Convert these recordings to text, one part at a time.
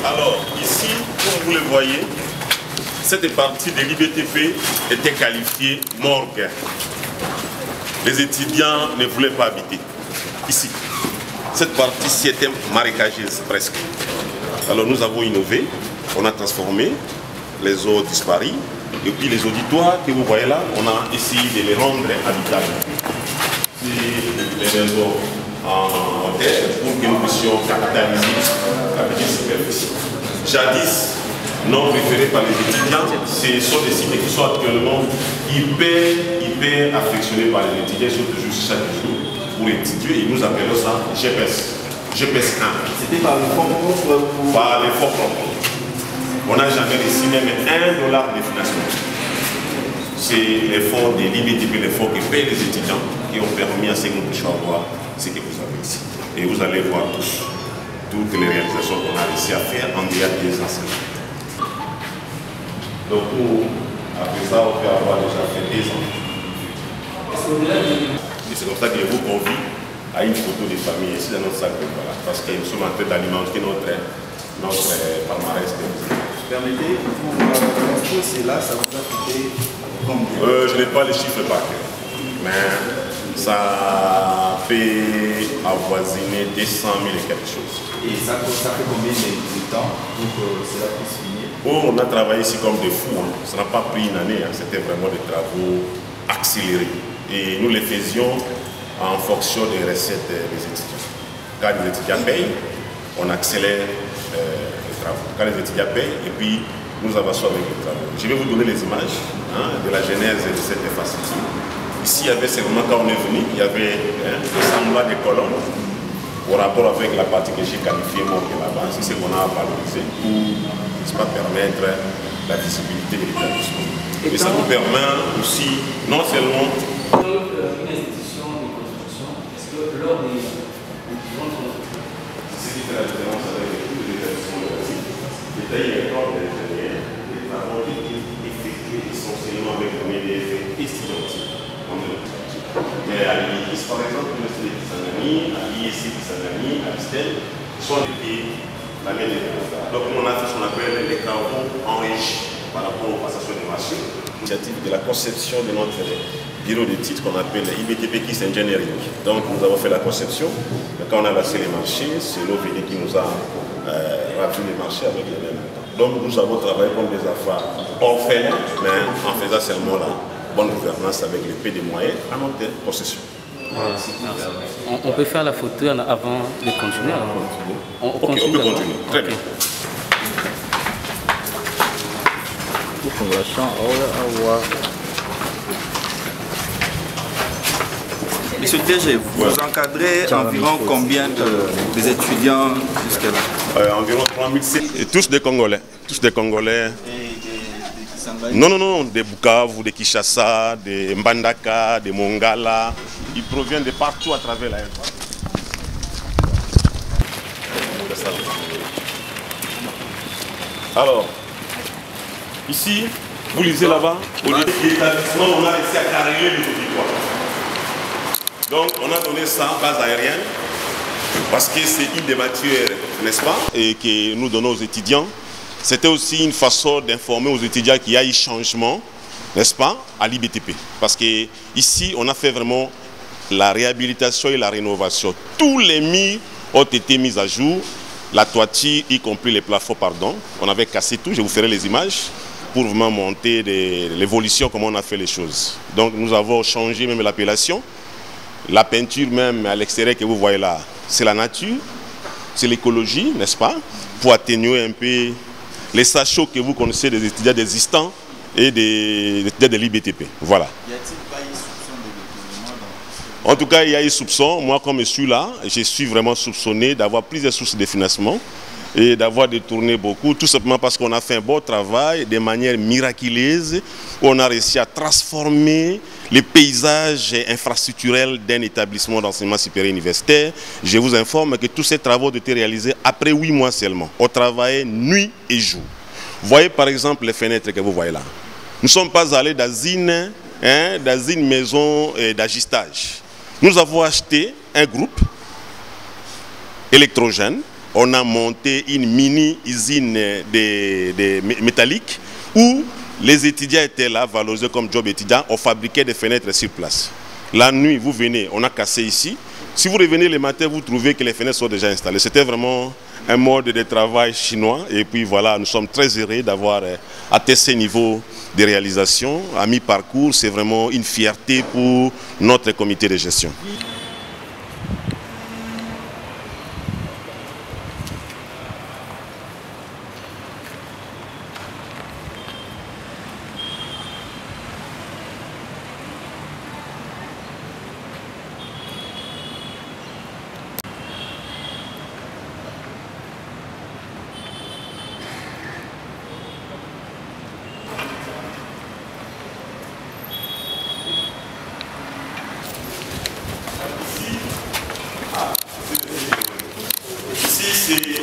Alors, ici, comme vous le voyez, cette partie de l'IBTP était qualifiée morgue. Les étudiants ne voulaient pas habiter ici. Cette partie-ci était marécageuse presque. Alors nous avons innové, on a transformé les eaux disparues et puis les auditoires que vous voyez là, on a essayé de les rendre habitables. C'est les réseaux en terre pour que nous puissions capitaliser la petite superficie. Jadis, non préférés par les étudiants, ce sont des sites qui sont actuellement hyper affectionnés par les étudiants, ils sont toujours chaque jour pour étudier et nous appelons ça GPS. GPS 1. C'était par les fonds propres pour... Par les fonds propres. On n'a jamais réussi même $1 de financement. C'est les fonds de l'IBTP, les fonds que payent les étudiants qui ont permis à ce que nous puissions avoir ce que vous avez ici. Et vous allez voir tous toutes les réalisations qu'on a réussi à faire en dehors des enseignants. Donc, après ça, on peut avoir déjà fait 2 ans. Et c'est comme ça que je vous convie à une photo de famille ici dans notre salle de voilà, parce que nous sommes en train d'alimenter notre palmarès de musique. Permettez, pour construire cela, ça vous a coûté combien? Je n'ai pas les chiffres par cœur, mais ça peut avoisiner 200 000 et quelque chose. Et ça fait combien de temps pour que cela puisse finir? Oh, on a travaillé ici comme des fous, hein. Ça n'a pas pris une année, hein. C'était vraiment des travaux accélérés. Et nous les faisions en fonction des recettes des étudiants. Quand les étudiants payent, on accélère les travaux. Quand les étudiants payent, et puis nous avançons avec les travaux. Je vais vous donner les images de la genèse de cette facilité. Ici, il y avait seulement, quand on est venu, il y avait le semblant des colonnes au rapport avec la partie que j'ai qualifiée morgue là-bas. C'est ce qu'on a valorisé pour permettre la visibilité de l'établissement. Et ça nous permet aussi, non seulement... Une institution de construction, est-ce que lors des différentes... C'est qui fait la différence avec les établissements de la ville. Détailler les corps des ingénieurs, les travaux qui étaient effectués essentiellement avec un effet estimatif. Mais à l'IS, par exemple, le stade de Kisangani, à l'ISC Kisangani, à l'ISTEL, sont depuis l'année de Donc on a fait ce qu'on appelle les travaux enrichis par rapport aux passations de marché. L'initiative de la conception de notre bureau d'études qu'on appelle IBTP KISS Engineering. Donc nous avons fait la conception, mais quand on a lancé les marchés, c'est l'OVD qui nous a rappelé les marchés avec les mêmes montants. Donc nous avons travaillé comme des affaires orphelins, mais en faisant seulement la bonne gouvernance avec le peu de moyens à notre possession. On peut faire la photo avant de continuer. On peut continuer. Très bien. Monsieur TG, vous encadrez environ combien des étudiants jusqu'à là? Environ 3000. Et tous des Congolais. Tous des Congolais. Non, des Bukavu, des Kinshasa, des Mbandaka, des Mongala. Ils proviennent de partout à travers la RDC. Alors, ici, vous lisez là-bas, au lieu de l'établissement, on a réussi à carrer les auditoires. Donc, on a donné ça en base aérienne, parce que c'est une des matières, n'est-ce pas, et que nous donnons aux étudiants. C'était aussi une façon d'informer aux étudiants qu'il y a eu changement, n'est-ce pas, à l'IBTP. Parce que ici, on a fait vraiment la réhabilitation et la rénovation. Tous les murs ont été mis à jour, la toiture, y compris les plafonds, pardon. On avait cassé tout, je vous ferai les images, pour vraiment monter l'évolution, comment on a fait les choses. Donc nous avons changé même l'appellation. La peinture même à l'extérieur que vous voyez là, c'est la nature, c'est l'écologie, n'est-ce pas, pour atténuer un peu les sachets que vous connaissez des étudiants existants et des étudiants de l'IBTP. Voilà. Y a-t-il pas eu soupçon de détournement? En tout cas, il y a eu soupçon. Moi, comme je suis là, je suis vraiment soupçonné d'avoir plusieurs sources de financement et d'avoir détourné beaucoup, tout simplement parce qu'on a fait un bon travail de manière miraculeuse, où on a réussi à transformer les paysages infrastructurels d'un établissement d'enseignement supérieur universitaire. Je vous informe que tous ces travaux ont été réalisés après 8 mois seulement. On travaillait nuit et jour. Voyez par exemple les fenêtres que vous voyez là. Nous ne sommes pas allés dans une maison d'ajustage. Nous avons acheté un groupe électrogène. On a monté une mini-usine métallique où les étudiants étaient là, valorisés comme job étudiant. On fabriquait des fenêtres sur place. La nuit, vous venez, on a cassé ici. Si vous revenez le matin, vous trouvez que les fenêtres sont déjà installées. C'était vraiment un mode de travail chinois. Et puis voilà, nous sommes très heureux d'avoir atteint ce niveau de réalisation. À mi-parcours, c'est vraiment une fierté pour notre comité de gestion. C'est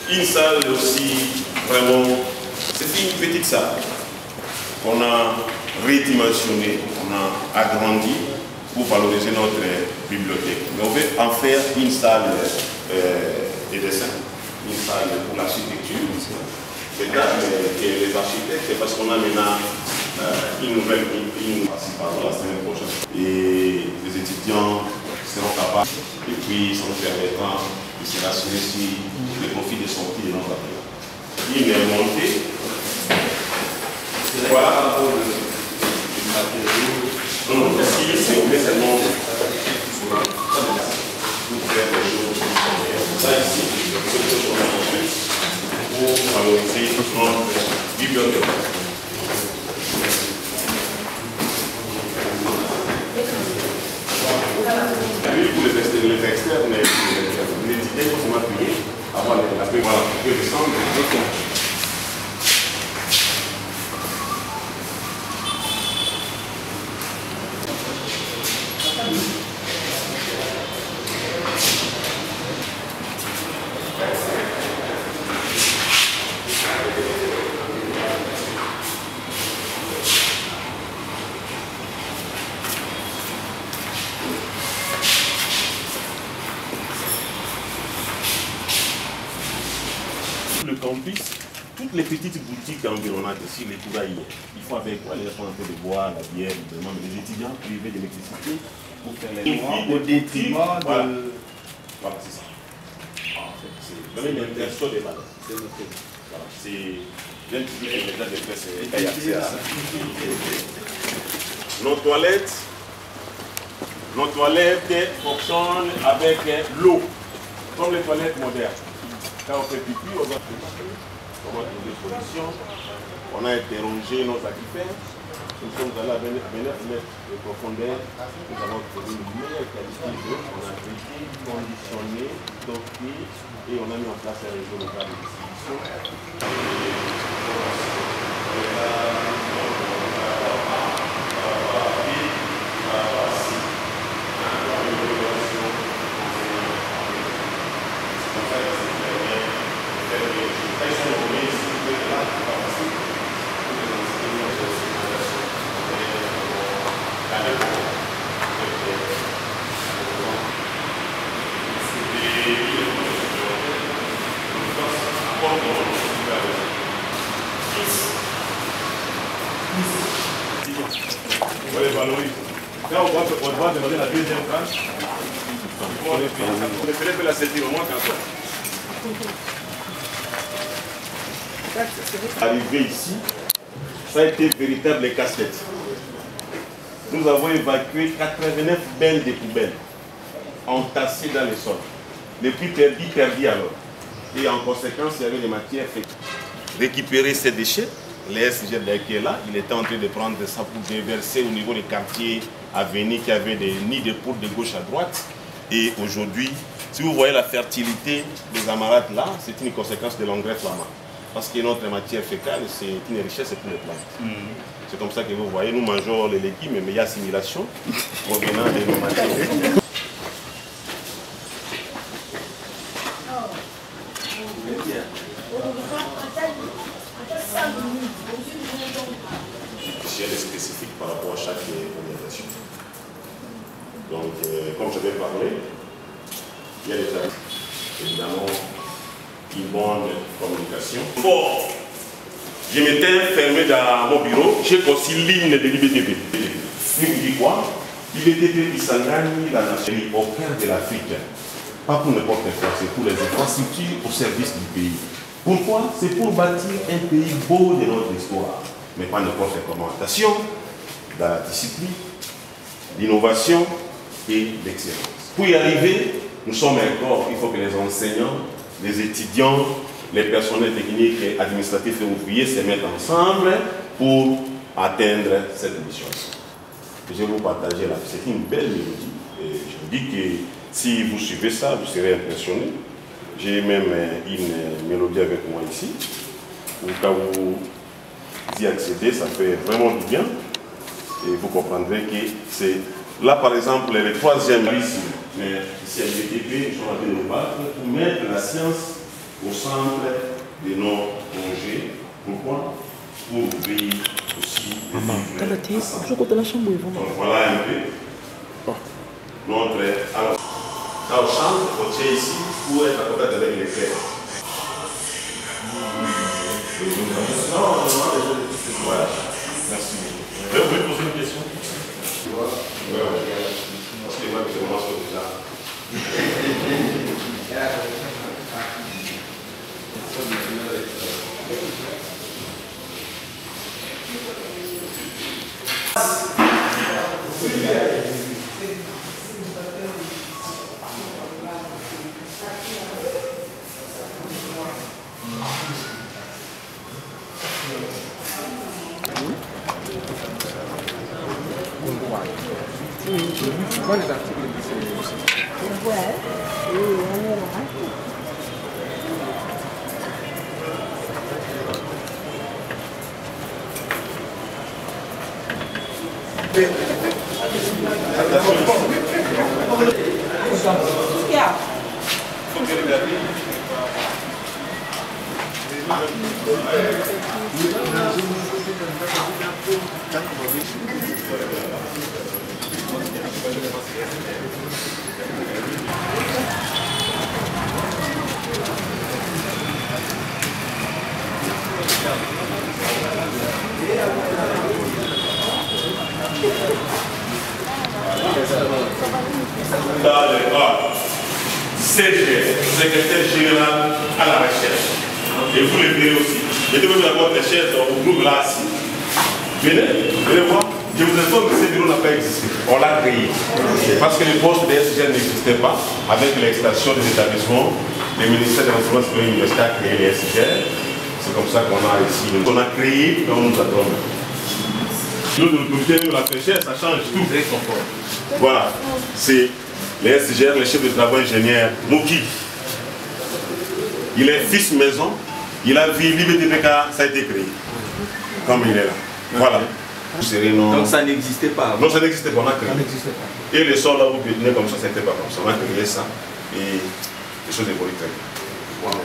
une salle aussi, vraiment, c'est une petite salle qu'on a redimensionnée, on a agrandi pour valoriser notre bibliothèque. Mais on veut en faire une salle de dessin, une salle pour l'architecture. Peut-être que les architectes, parce qu'on a maintenant une nouvelle participation la semaine prochaine. Et les étudiants seront capables, et puis ça nous permettra de se rassurer sur le profit de sortie de notre appel. Il est monté. Voilà. Non, si c'est seulement pour faire des choses. Ça ici, c'est quelque chose qu'on a construit pour valoriser notre bibliothèque. Pour les externes, les idées qu'on va payer, avoir la paix, voilà, on peut descendre. Le campus, toutes les petites boutiques environnantes ici, les poulaillers, il faut avec quoi les gens sont en train de boire la bière, les étudiants privés d'électricité pour faire les au détriment de... Voilà, c'est ça. C'est vraiment une intention des valeurs. Voilà, c'est... Bien public et l'état de presse et accès à ça. Nos toilettes fonctionnent avec l'eau, comme les toilettes modernes. Quand on fait pipi, on va trouver des solutions. On a interrogé nos aquifères. Nous sommes allés à 29 mètres de profondeur. Nous avons trouvé une meilleure qualité d'eau. On a traité, conditionné, stocké et on a mis en place un réseau local de distribution. Quand on va demander la deuxième tranche, on espérait la sortir au moins quand ça. Arrivé ici, ça a été véritable casse-tête. Nous avons évacué 89 bennes de poubelles entassées dans le sol. Les plus perdus alors. Et en conséquence, il y avait des matières faites. Récupérer ces déchets, le SGD qui est là, il était en train de prendre ça pour déverser au niveau des quartiers à venir qui avaient des nids de poudre de gauche à droite. Et aujourd'hui, si vous voyez la fertilité des amarades là, c'est une conséquence de l'engrais flamand. Parce que notre matière fécale, c'est une richesse pour les plantes. C'est comme ça que vous voyez, nous mangeons les légumes, mais il y a assimilation provenant de nos matières. Spécifique par rapport à chaque organisation. Donc, comme je vais parler, il y a les évidemment une bonne communication. Bon, je m'étais fermé dans mon bureau, j'ai aussi ligne de l'IBTP. Il me dit quoi? L'IBTP Kisangani, la nation au cœur de l'Afrique. Pas pour n'importe quoi, c'est pour les infrastructures au service du pays. Pourquoi? C'est pour bâtir un pays beau de notre histoire, mais pas n'importe comment. Attention, dans la discipline, l'innovation et l'excellence. Pour y arriver, nous sommes un corps, il faut que les enseignants, les étudiants, les personnels techniques, administratifs et ouvriers se mettent ensemble pour atteindre cette mission. Je vais vous partager là, c'est une belle mélodie. Et je vous dis que si vous suivez ça, vous serez impressionné. J'ai même une mélodie avec moi ici. Au cas où vous y accédez, ça fait vraiment du bien. Et vous comprendrez que c'est là, par exemple, le troisième ici. Mais ici à l'IBTP, nous sommes en train de nous battre pour mettre la science au centre de nos projets. Pourquoi? Pour ouvrir aussi les livres. Donc voilà un peu notre... Alors, dans le centre, votre chaise ici, pour être à côté avec les clés. Non, voilà. Merci. Vous pouvez poser une question? Oui. Parce que moi, je commence déjà. Quali articoli di servizio? CG, secrétaire général à la recherche. Et vous le verrez aussi. Je devais mettre votre chaise au groupe là assis. Venez voir. Je vous informe que ce bureau n'a pas existé. On l'a créé. Parce que les postes des SG n'existaient pas. Avec l'extension des établissements, le ministère de l'Enseignement supérieur universitaire a créé les SG. C'est comme ça qu'on a ici. On a créé, mais on nous a donné. Nous, de l'autorité, nous, la pêchère, ça change tout. Voilà. C'est les SGR, le chef de travail ingénieur Moki. Il est fils maison. Il a vu l'IBTPK, ça a été créé. Comme il est là. Voilà. Donc ça n'existait pas. Non, ça n'existait pas, on a créé. Et les sorts là, vous pédinez comme ça n'était pas comme ça. On a créé ça et les choses évoluent très bien. Voilà.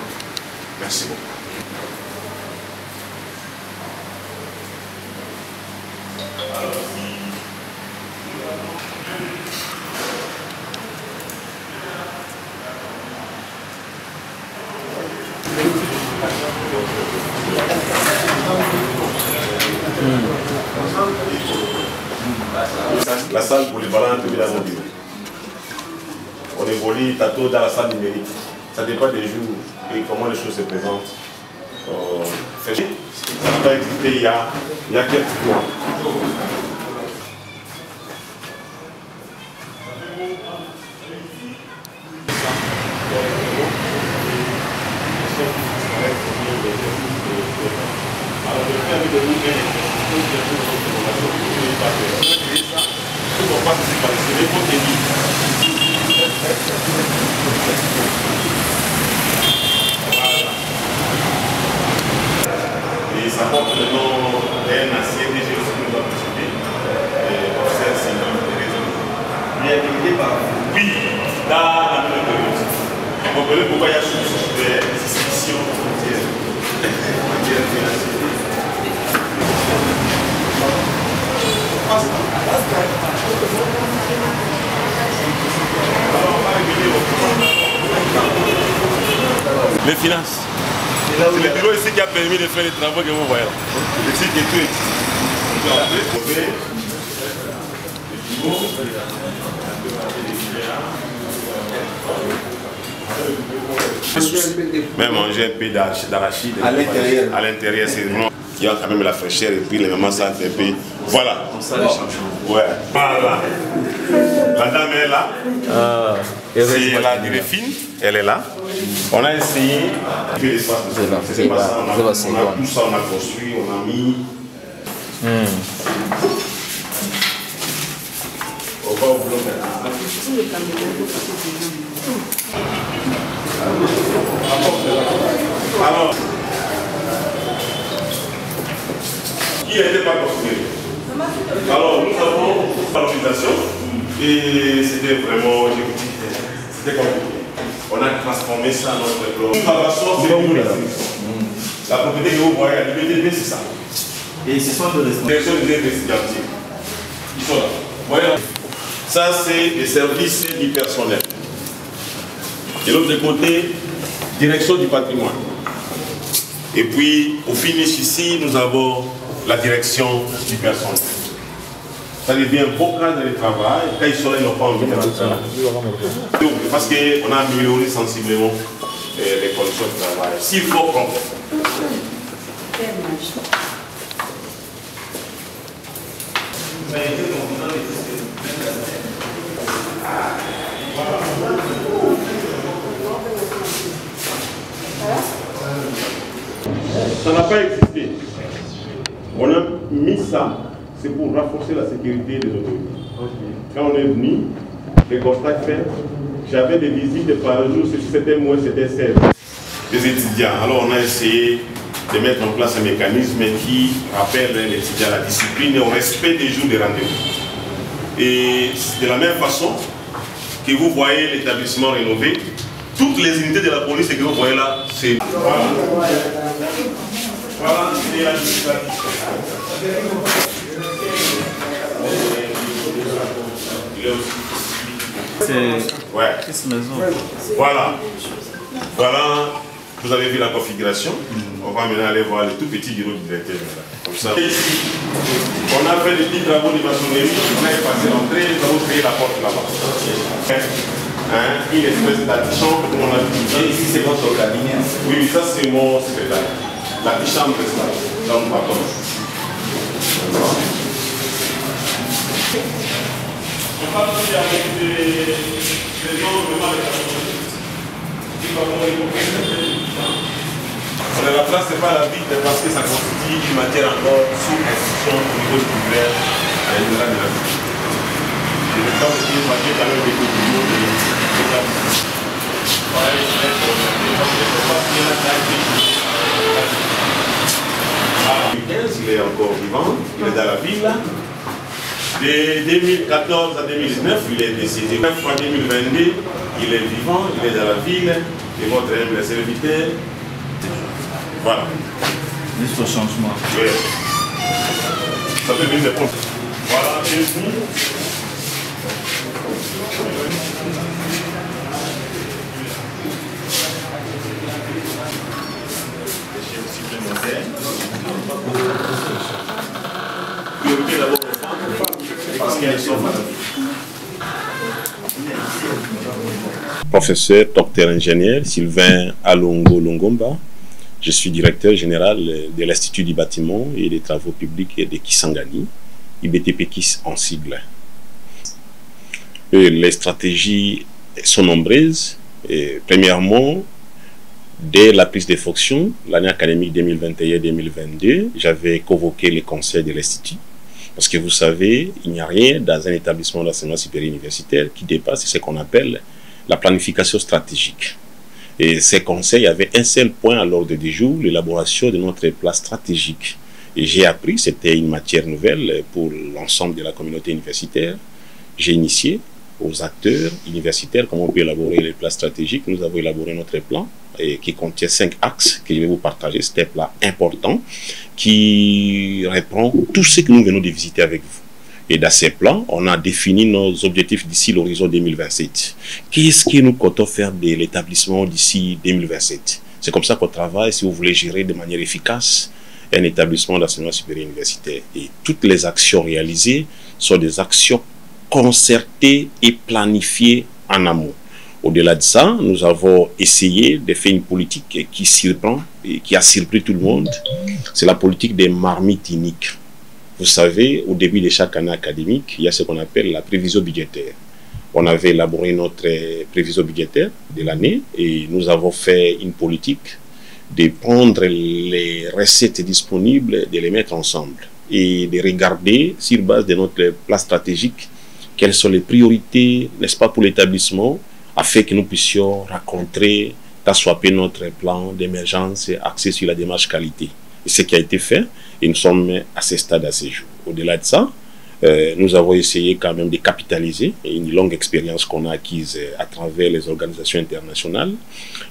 Merci beaucoup. La salle polyvalente de la mobile. On évolue tantôt dans la salle numérique. Ça dépend des jours et comment les choses se présentent. Ça n'a pas existé il y a quelques mois. Et ça porte le nom d'un ancien DG qui nous a précédé, professeur Simon de Raison. Il est habilité par vous? Oui, dans la même période. Vous comprenez pourquoi il y a des institutions en matière financière. Alors, on va revenir au Les finances. C'est le bureau ici qui a permis de faire les travaux que vous voyez là. Le site est tout. Même manger un peu d'arachide à l'intérieur, c'est vraiment. Il y a quand même la fraîcheur et puis les mamans sentent un peu. Voilà. Ouais. Voilà. La dame est là. C'est la durée fine. Elle est là. On a essayé. C'est pas ça. On a tout ça, on a construit, on a mis. On va au boulot maintenant. Alors, qui n'était pas construit. Alors, nous avons l'organisation et c'était vraiment, c'était compliqué. On a transformé ça dans notre plan. La propriété que vous voyez à l'IBTP, c'est ça. Et ce sont de direction des investigatifs. Ils sont là. Voyez, ça, c'est les services du personnel. De l'autre côté, direction du patrimoine. Et puis, au finish ici, nous avons la direction du personnel. Ça devient un beau cadre de travail. Quand ils sont là, ils n'ont pas envie de faire ça. Parce qu'on a amélioré sensiblement les conditions de travail. S'il faut comprendre. Ça n'a pas existé. On a mis ça, c'est pour renforcer la sécurité des autorités. Quand on est venu, les constats faits, j'avais des visites par jour, si c'était moi, c'était 16. Des étudiants. Alors on a essayé de mettre en place un mécanisme qui rappelle les étudiants à la discipline et au respect des jours de rendez-vous. Et de la même façon que vous voyez l'établissement rénové, toutes les unités de la police que vous voyez là, c'est... Voilà, c'est l'administratif. C'est... Ouais. Qu'est-ce maison? Voilà. Voilà, vous avez vu la configuration. On va maintenant aller voir le tout petit bureau du directeur. Comme ça. Ici, on a fait des petits travaux de maçonnerie. On a effacé l'entrée, nous avons créé la porte là-bas. Une espèce d'antichambre où on a dit. Ici, c'est votre cabinet. Oui, ça c'est mon secrétaire. L'antichambre, c'est ça. Dans le bâton. On va passer avec des gens vraiment les personnes. La place, ce n'est pas la vide parce que ça constitue une matière encore sous institution au niveau du gouvernement à l'intérieur de la ville. Et le temps de dire, ça fait quand même des coups de l'eau de l'établissement. Il est encore vivant, il est dans la ville. De 2014 à 2019, il est décédé. En 2022, il est vivant, il est dans la ville. Et votre humble serviteur. Voilà. Jusqu'au changement. Oui. Ça peut venir de compte. Voilà, bienvenue. Priorité d'abord aux femmes, parce qu'elles sont malades. Professeur, docteur ingénieur Sylvain Alongo Longomba. Je suis directeur général de l'Institut du bâtiment et des travaux publics de Kisangani, IBTP KIS en sigle. Les stratégies sont nombreuses. Et premièrement, dès la prise de fonction, l'année académique 2021-2022, j'avais convoqué le conseil de l'Institut. Parce que vous savez, il n'y a rien dans un établissement d'enseignement supérieur universitaire qui dépasse ce qu'on appelle la planification stratégique. Et ces conseils avaient un seul point à l'ordre du jour, l'élaboration de notre plan stratégique. Et j'ai appris, c'était une matière nouvelle pour l'ensemble de la communauté universitaire. J'ai initié aux acteurs universitaires comment on peut élaborer les plans stratégiques. Nous avons élaboré notre plan qui contient 5 axes que je vais vous partager. C'est un plan important qui reprend tout ce que nous venons de visiter avec vous. Et dans ces plans, on a défini nos objectifs d'ici l'horizon 2027. Qu'est-ce que nous comptons faire de l'établissement d'ici 2027? C'est comme ça qu'on travaille si vous voulez gérer de manière efficace un établissement d'enseignement supérieur universitaire. Et toutes les actions réalisées sont des actions concertées et planifiées en amont. Au-delà de ça, nous avons essayé de faire une politique qui surprend et qui a surpris tout le monde. C'est la politique des marmites uniques. Vous savez, au début de chaque année académique, il y a ce qu'on appelle la prévision budgétaire. On avait élaboré notre prévision budgétaire de l'année et nous avons fait une politique de prendre les recettes disponibles, de les mettre ensemble et de regarder sur base de notre plan stratégique quelles sont les priorités, n'est-ce pas, pour l'établissement, afin que nous puissions rencontrer, t'assoiper notre plan d'émergence axé sur la démarche qualité. Et ce qui a été fait, et nous sommes à ce stade, à ce jour. Au-delà de ça, nous avons essayé quand même de capitaliser une longue expérience qu'on a acquise à travers les organisations internationales.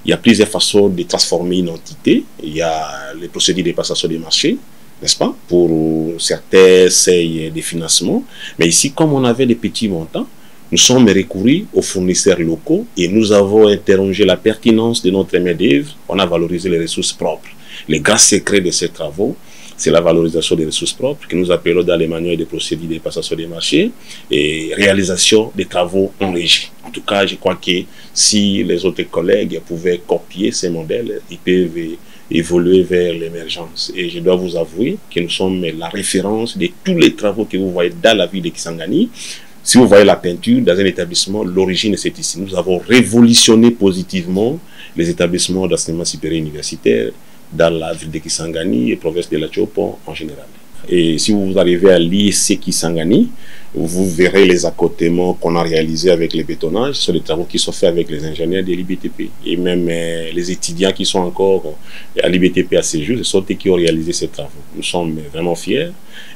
Il y a plusieurs façons de transformer une entité. Il y a les procédures de passation des marchés, n'est-ce pas, pour certains seuils de financement. Mais ici, comme on avait des petits montants, nous sommes recourus aux fournisseurs locaux et nous avons interrogé la pertinence de notre main-d'œuvre. On a valorisé les ressources propres. Le grand secret de ces travaux, c'est la valorisation des ressources propres que nous appelons dans les manuels de procédures de passation des marchés et réalisation des travaux en régie. En tout cas, je crois que si les autres collègues pouvaient copier ces modèles, ils peuvent évoluer vers l'émergence. Et je dois vous avouer que nous sommes la référence de tous les travaux que vous voyez dans la ville de Kisangani. Si vous voyez la peinture dans un établissement, l'origine c'est ici. Nous avons révolutionné positivement les établissements d'enseignement supérieur universitaire dans la ville de Kisangani et province de la Tchopo en général. Et si vous arrivez à l'IEC Kisangani, vous verrez les accotements qu'on a réalisés avec les bétonnages. Ce sont des travaux qui sont faits avec les ingénieurs de l'IBTP. Et même les étudiants qui sont encore à l'IBTP à ces jours, ce sont eux qui ont réalisé ces travaux. Nous sommes vraiment fiers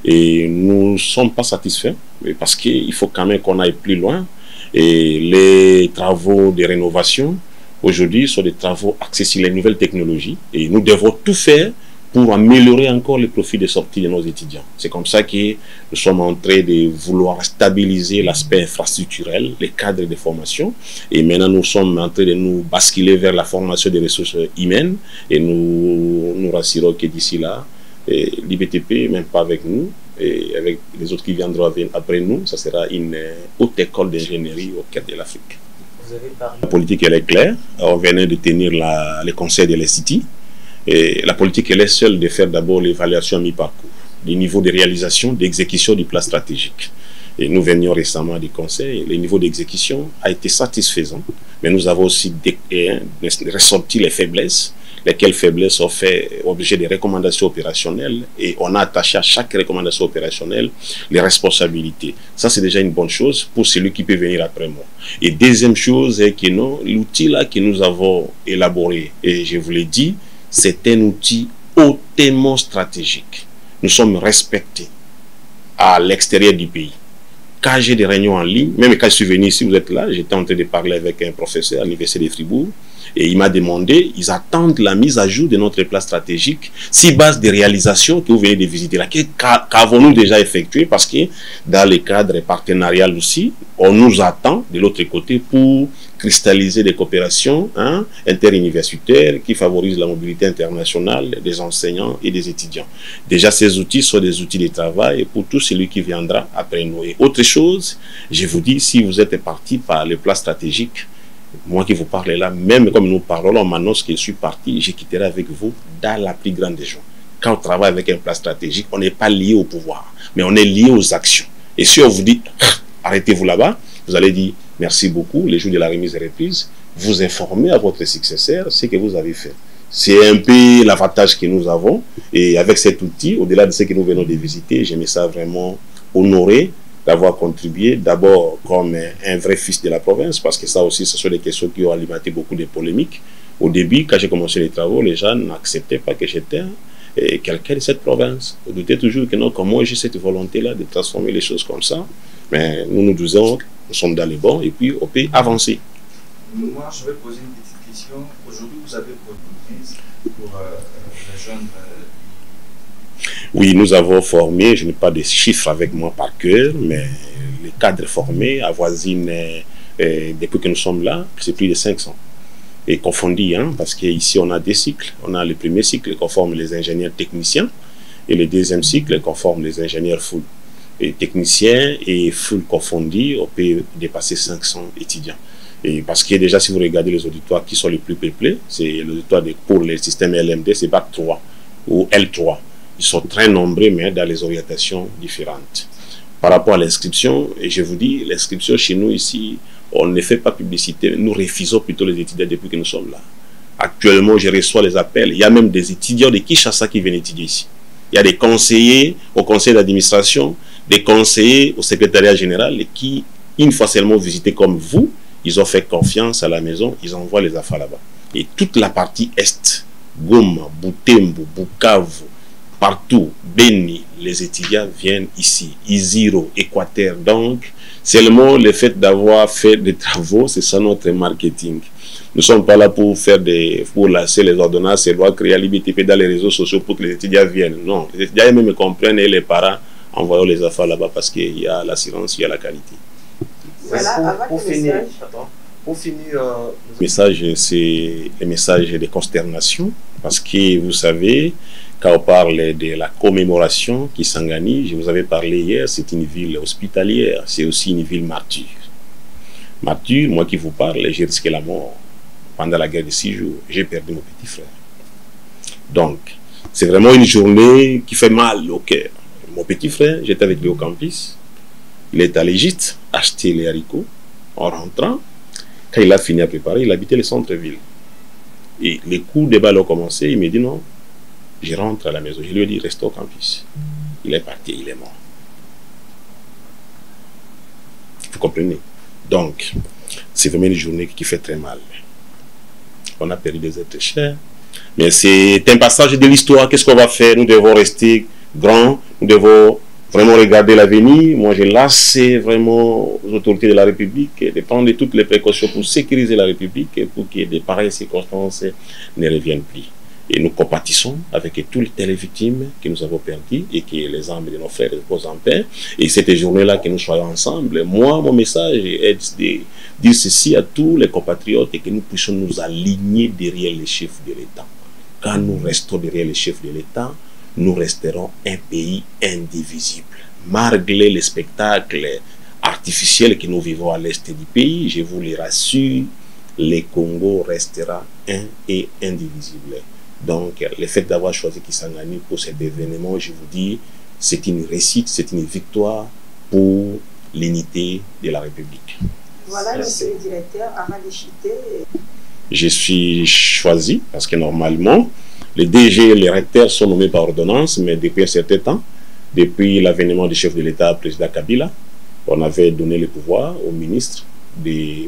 et nous ne sommes pas satisfaits parce qu'il faut quand même qu'on aille plus loin. Et les travaux de rénovation, aujourd'hui, sont des travaux axés sur les nouvelles technologies et nous devons tout faire pour améliorer encore les profils de sortie de nos étudiants. C'est comme ça que nous sommes en train de vouloir stabiliser l'aspect infrastructurel, les cadres de formation. Et maintenant, nous sommes en train de nous basculer vers la formation des ressources humaines. Et nous rassurons que d'ici là, l'IBTP, même pas avec nous, et avec les autres qui viendront après nous, ça sera une haute école d'ingénierie au cœur de l'Afrique. La politique, elle est claire. On venait de tenir le conseil de l'Institut. Et la politique, elle est seule de faire d'abord l'évaluation à mi-parcours, du niveau de réalisation, d'exécution du plan stratégique. Et nous venions récemment du conseil, le niveau d'exécution a été satisfaisant, mais nous avons aussi ressorti les faiblesses, lesquelles faiblesses ont fait objet de recommandations opérationnelles et on a attaché à chaque recommandation opérationnelle les responsabilités. Ça, c'est déjà une bonne chose pour celui qui peut venir après moi. Et deuxième chose est que l'outil là que nous avons élaboré, et je vous l'ai dit, c'est un outil hautement stratégique. Nous sommes respectés à l'extérieur du pays. Quand j'ai des réunions en ligne, même quand je suis venu ici, vous êtes là, j'étais en train de parler avec un professeur à l'Université de Fribourg, et il m'a demandé, ils attendent la mise à jour de notre plan stratégique, sur base des réalisations que vous venez de visiter là. Qu'avons-nous déjà effectué? Parce que dans le cadre partenarial aussi, on nous attend de l'autre côté pour cristalliser des coopérations interuniversitaires qui favorisent la mobilité internationale des enseignants et des étudiants. Déjà, ces outils sont des outils de travail pour tout celui qui viendra après nous. Et autre chose, je vous dis, si vous êtes parti par le plan stratégique, moi qui vous parle là, même comme nous parlons, on m'annonce que je suis parti, je quitterai avec vous dans la plus grande des joies. Quand on travaille avec un plan stratégique, on n'est pas lié au pouvoir, mais on est lié aux actions. Et si on vous dit, arrêtez-vous là-bas, vous allez dire, merci beaucoup, les jours de la remise et reprise, vous informez à votre successeur ce que vous avez fait. C'est un peu l'avantage que nous avons. Et avec cet outil, au-delà de ce que nous venons de visiter, je me sens vraiment honoré d'avoir contribué, d'abord comme un vrai fils de la province, parce que ça aussi, ce sont des questions qui ont alimenté beaucoup de polémiques. Au début, quand j'ai commencé les travaux, les gens n'acceptaient pas que j'étais quelqu'un de cette province. Vous doutez toujours que non, comme moi j'ai cette volonté-là de transformer les choses comme ça, mais nous nous disons, nous sommes dans les bons et puis on peut avancer. Moi, je vais poser une petite question. Aujourd'hui, vous avez proposé pour les jeunes. Oui, nous avons formé, je n'ai pas de chiffres avec moi par cœur, mais les cadres formés avoisinent, depuis que nous sommes là, c'est plus de 500. et confondus, hein, parce qu'ici on a deux cycles. On a le premier cycle qu'on forme les ingénieurs techniciens et le deuxième cycle qu'on forme les ingénieurs full. Et techniciens et full confondus, on peut dépasser 500 étudiants. Et parce que déjà, si vous regardez les auditoires qui sont les plus peuplés, c'est l'auditoire pour les systèmes LMD, c'est Bac 3 ou L3. Ils sont très nombreux, mais dans les orientations différentes. Par rapport à l'inscription, et je vous dis, l'inscription chez nous ici, on ne fait pas publicité, nous refusons plutôt les étudiants depuis que nous sommes là. Actuellement, je reçois les appels, il y a même des étudiants de Kinshasa qui viennent étudier ici. Il y a des conseillers au conseil d'administration, des conseillers au secrétariat général qui, une fois seulement visités comme vous, ils ont fait confiance à la maison, ils envoient les affaires là-bas. Et toute la partie Est, Goma, Butembo, Bukavu, partout, Beni, les étudiants viennent ici, Isiro, Équateur. Donc, seulement le fait d'avoir fait des travaux, c'est ça notre marketing. Nous ne sommes pas là pour faire pour lasser les ordonnances et lois, créer l'IBTP dans les réseaux sociaux pour que les étudiants viennent. Non, les étudiants même comprennent et les parents envoyent les affaires là-bas parce qu'il y a l'assurance, il y a la qualité. Voilà, pour finir, le message, c'est le message de consternation parce que vous savez, quand on parle de la commémoration Kisangani, je vous avais parlé hier, c'est une ville hospitalière, c'est aussi une ville martyre. Martyr, moi qui vous parle, j'ai risqué la mort pendant la guerre de 6 jours, j'ai perdu mon petit frère. Donc, c'est vraiment une journée qui fait mal au cœur. Mon petit frère, j'étais avec lui au campus, il est allé juste acheter les haricots en rentrant. Quand il a fini à préparer, il habitait le centre-ville. Et les coups de balle ont commencé, il me dit non, je rentre à la maison. Je lui ai dit reste au campus. Il est parti, il est mort. Vous comprenez? Donc, c'est vraiment une journée qui fait très mal. On a perdu des êtres chers. Mais c'est un passage de l'histoire. Qu'est-ce qu'on va faire? Nous devons rester grands. Nous devons vraiment regarder l'avenir. Moi, je laisse vraiment aux autorités de la République de prendre toutes les précautions pour sécuriser la République et pour que de pareilles circonstances ne reviennent plus. Et nous compatissons avec toutes les victimes que nous avons perdues et que les âmes de nos frères reposent en paix. Et cette journée-là, que nous soyons ensemble, moi, mon message est de dire ceci à tous les compatriotes et que nous puissions nous aligner derrière les chefs de l'État. Quand nous restons derrière les chefs de l'État, nous resterons un pays indivisible. Malgré les spectacles artificiels que nous vivons à l'est du pays, je vous le rassure, le Congo restera un et indivisible. Donc, le fait d'avoir choisi Kisangani pour cet événement, je vous dis, c'est une réussite, c'est une victoire pour l'unité de la République. Voilà, monsieur le directeur, avant de chuter. Je suis choisi parce que normalement, les DG et les recteurs sont nommés par ordonnance, mais depuis un certain temps, depuis l'avènement du chef de l'État, président Kabila, on avait donné le pouvoir au ministre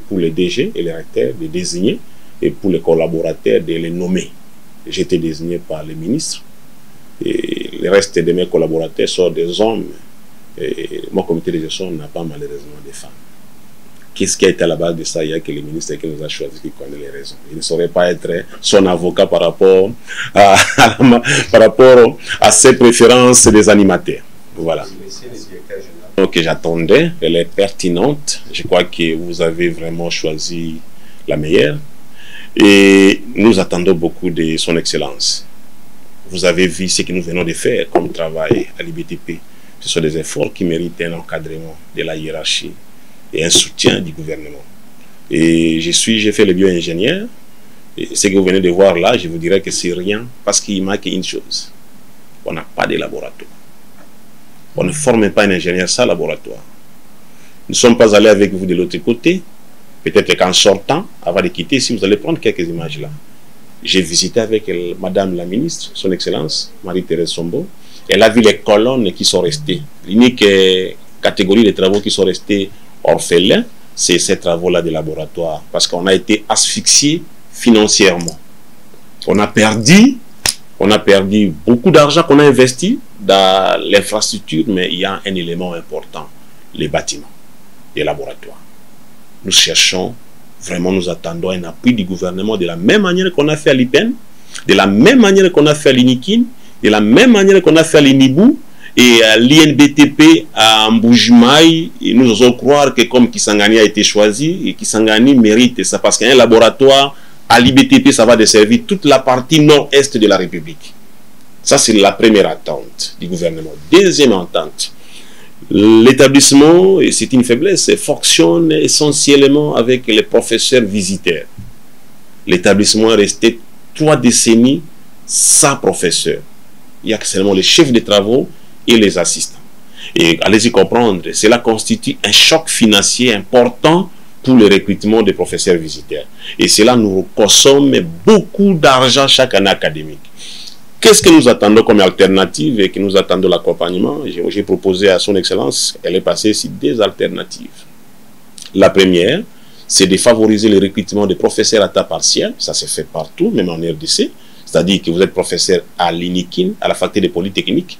pour les DG et les recteurs de désigner et pour les collaborateurs de les nommer. J'étais désigné par le ministre et le reste de mes collaborateurs sont des hommes. Et mon comité de gestion n'a pas malheureusement de femmes. Qu'est-ce qui a été à la base de ça? Il y a que le ministre qui nous a choisi qui connaît les raisons. Il ne saurait pas être son avocat par rapport à ses préférences des animateurs. Voilà. Donc j'attendais, elle est pertinente. Je crois que vous avez vraiment choisi la meilleure. Et nous attendons beaucoup de son excellence. Vous avez vu ce que nous venons de faire comme travail à l'IBTP. Ce sont des efforts qui méritent un encadrement de la hiérarchie et un soutien du gouvernement. Et j'ai fait le bio-ingénieur. Et ce que vous venez de voir là, je vous dirais que c'est rien parce qu'il manque une chose. On n'a pas de laboratoire. On ne forme pas un ingénieur sans laboratoire. Nous ne sommes pas allés avec vous de l'autre côté. Peut-être qu'en sortant, avant de quitter, si vous allez prendre quelques images là. J'ai visité avec Madame la ministre, son Excellence, Marie-Thérèse Sombo. Elle a vu les colonnes qui sont restées. L'unique catégorie de travaux qui sont restés orphelins, c'est ces travaux-là de laboratoire. Parce qu'on a été asphyxié financièrement. On a perdu beaucoup d'argent qu'on a investi dans l'infrastructure, mais il y a un élément important, les bâtiments, les laboratoires. Nous cherchons, vraiment nous attendons un appui du gouvernement de la même manière qu'on a fait à l'IPEN, de la même manière qu'on a fait à l'INIKIN, de la même manière qu'on a fait à l'INIBU et à l'INBTP à Mbujimaï. Nous osons croire que comme Kisangani a été choisi, et Kisangani mérite ça parce qu'il y a un laboratoire À l'IBTP, ça va desservir toute la partie nord-est de la République. Ça, c'est la première attente du gouvernement. Deuxième attente, l'établissement, et c'est une faiblesse, fonctionne essentiellement avec les professeurs visiteurs. L'établissement est resté 3 décennies sans professeur. Il y a seulement les chefs de travaux et les assistants. Et allez-y comprendre, cela constitue un choc financier important pour le recrutement des professeurs visiteurs. Et cela nous consomme beaucoup d'argent chaque année académique. Qu'est-ce que nous attendons comme alternative et que nous attendons l'accompagnement? J'ai proposé à son excellence, elle est passée sur 2 alternatives. La première, c'est de favoriser le recrutement des professeurs à temps partiel. Ça se fait partout, même en RDC. C'est-à-dire que vous êtes professeur à l'INIKIN, à la faculté de Polytechnique.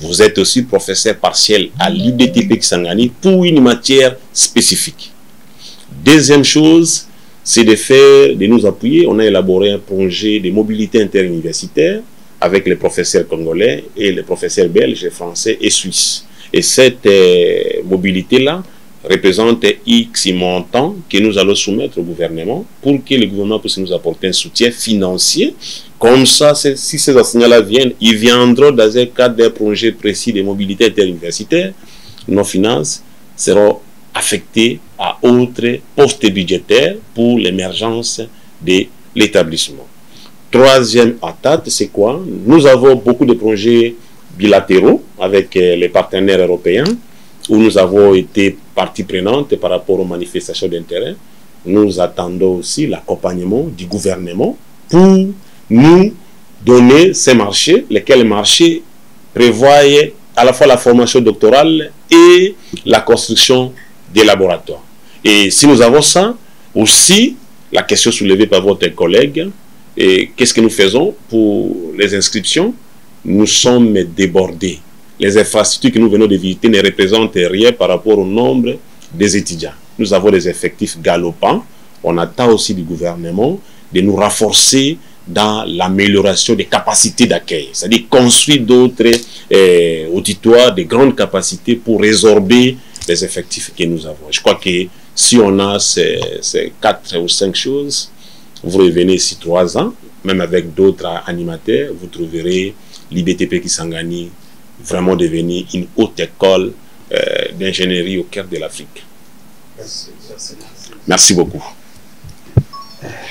Vous êtes aussi professeur partiel à l'IBTP Kisangani pour une matière spécifique. Deuxième chose, c'est de nous appuyer. On a élaboré un projet de mobilité interuniversitaire avec les professeurs congolais et les professeurs belges, français et suisses. Et cette mobilité-là représente X montant que nous allons soumettre au gouvernement pour que le gouvernement puisse nous apporter un soutien financier. Comme ça, si ces enseignants-là viennent, ils viendront dans un cadre d'un projet précis de mobilité interuniversitaire. Nos finances seront affectées à autres postes budgétaires pour l'émergence de l'établissement. Troisième attente, c'est quoi? Nous avons beaucoup de projets bilatéraux avec les partenaires européens où nous avons été partie prenante par rapport aux manifestations d'intérêt. Nous attendons aussi l'accompagnement du gouvernement pour nous donner ces marchés, lesquels marchés prévoient à la fois la formation doctorale et la construction des laboratoires. Et si nous avons ça, aussi, la question soulevée par votre collègue, qu'est-ce que nous faisons pour les inscriptions? Nous sommes débordés. Les infrastructures que nous venons de visiter ne représentent rien par rapport au nombre des étudiants. Nous avons des effectifs galopants. On attend aussi du gouvernement de nous renforcer dans l'amélioration des capacités d'accueil. C'est-à-dire construire d'autres auditoires de grandes capacités pour résorber les effectifs que nous avons. Je crois que si on a ces 4 ou 5 choses, vous revenez ici 3 ans, même avec d'autres animateurs, vous trouverez l'IBTP Kisangani vraiment devenir une haute école d'ingénierie au cœur de l'Afrique. Merci beaucoup.